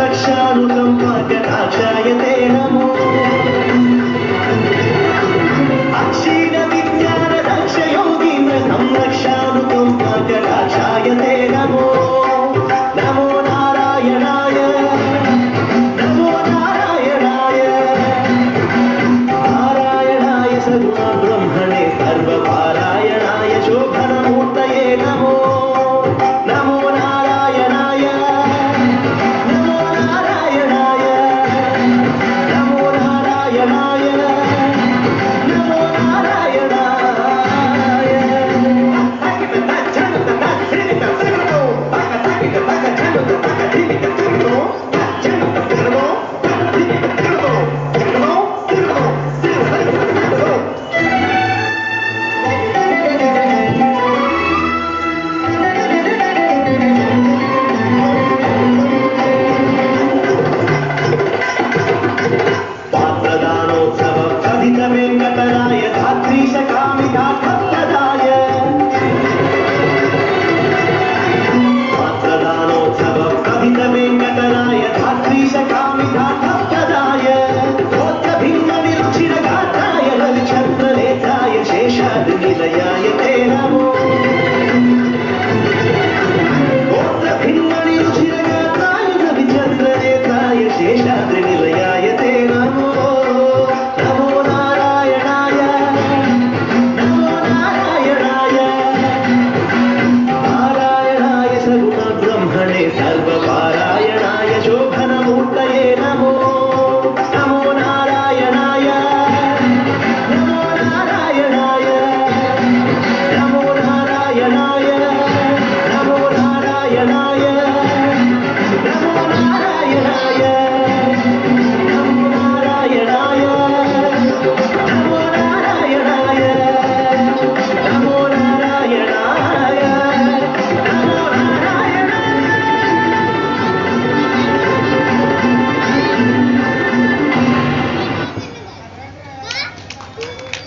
संरक्षानुतं पाकटाक्षाय ते नमो अक्षीण विज्ञान दक्ष योगीन्द्र संरक्षानुतं पाकटाक्षाय ते नमो नमो नारायणाय नमो नारायणाय नारायणाय सगुण ब्रह्मणे सर्वपारायणाय शोभनमूर्तये नमो नमो नारायणाय नमो नारायणाय नमो नारायणाय नमो नारायणाय पात्रदानोत्सव कथित वेङ्कटराय धात्रीश कामिता भक्तदाय पात्रदानोत्सव कथित वेङ्कटराय धात्रीश कामिता भक्तदाय गोत्रभिन्न विरुचिर गात्राय रविचन्द्रनेत्राय शेषाद्रिनिलयाय ते नमो गोत्रभिन्न विरुचिर गात्राय रविचन्द्रनेत्राय शेषाद्रिनिलयाय ते नमो नमो नारायणाय नमो नारायणाय नारायणाय सगुण ब्रह्मणे सर्वपार